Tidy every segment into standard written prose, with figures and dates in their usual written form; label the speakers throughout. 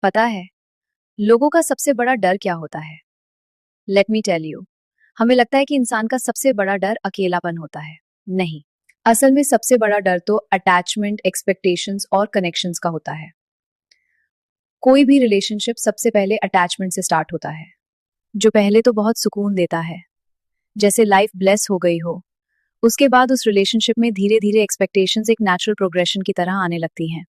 Speaker 1: पता है लोगों का सबसे बड़ा डर क्या होता है? Let me tell you. हमें लगता है कि इंसान का सबसे बड़ा डर अकेलापन होता है। नहीं, असल में सबसे बड़ा डर तो अटैचमेंट, एक्सपेक्टेशंस और कनेक्शंस का होता है। कोई भी रिलेशनशिप सबसे पहले अटैचमेंट से स्टार्ट होता है, जो पहले तो बहुत सुकून देता है, जैसे लाइफ ब्लेस हो गई हो। उसके बाद उस रिलेशनशिप में धीरे धीरे एक्सपेक्टेशंस एक नेचुरल प्रोग्रेशन की तरह आने लगती हैं।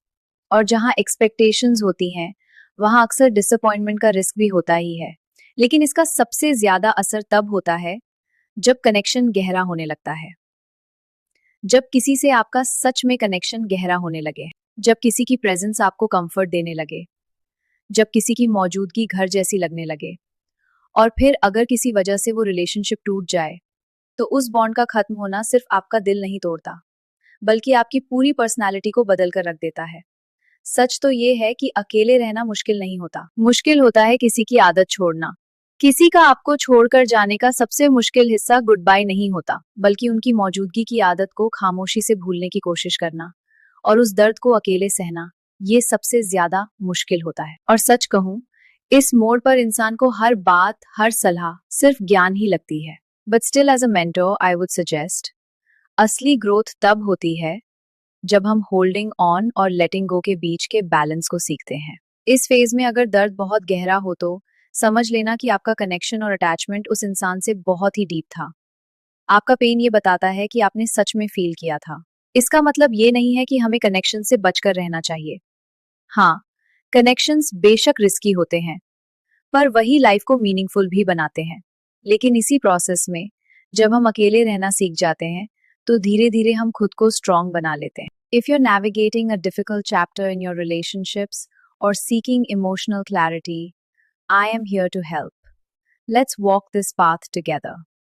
Speaker 1: और जहाँ एक्सपेक्टेशंस होती हैं, वहाँ अक्सर डिसअपॉइंटमेंट का रिस्क भी होता ही है। लेकिन इसका सबसे ज्यादा असर तब होता है जब कनेक्शन गहरा होने लगता है। जब किसी से आपका सच में कनेक्शन गहरा होने लगे, जब किसी की प्रेजेंस आपको कंफर्ट देने लगे, जब किसी की मौजूदगी घर जैसी लगने लगे। और फिर अगर किसी वजह से वो रिलेशनशिप टूट जाए, तो उस बॉन्ड का खत्म होना सिर्फ आपका दिल नहीं तोड़ता, बल्कि आपकी पूरी पर्सनालिटी को बदल कर रख देता है। सच तो ये है कि अकेले रहना मुश्किल नहीं होता, मुश्किल होता है किसी की आदत छोड़ना। किसी का आपको छोड़कर जाने का सबसे मुश्किल हिस्सा गुड बाय नहीं होता, बल्कि उनकी मौजूदगी की आदत को खामोशी से भूलने की कोशिश करना और उस दर्द को अकेले सहना, ये सबसे ज्यादा मुश्किल होता है। और सच कहूं, इस मोड़ पर इंसान को हर बात, हर सलाह सिर्फ ज्ञान ही लगती है। But still as a mentor I would suggest, असली ग्रोथ तब होती है जब हम होल्डिंग ऑन और लेटिंग गो के बीच के बैलेंस को सीखते हैं। इस फेज में अगर दर्द बहुत गहरा हो तो समझ लेना कि आपका कनेक्शन और अटैचमेंट उस इंसान से बहुत ही डीप था। आपका पेन ये बताता है कि आपने सच में फील किया था। इसका मतलब ये नहीं है कि हमें कनेक्शन से बचकर रहना चाहिए। हाँ, कनेक्शंस बेशक रिस्की होते हैं, पर वही लाइफ को मीनिंगफुल भी बनाते हैं। लेकिन इसी प्रोसेस में जब हम अकेले रहना सीख जाते हैं, तो धीरे धीरे हम खुद को स्ट्रांग बना लेते हैं। If you are navigating a difficult chapter in your relationships और seeking emotional clarity, I am here to help. Let's walk this path together.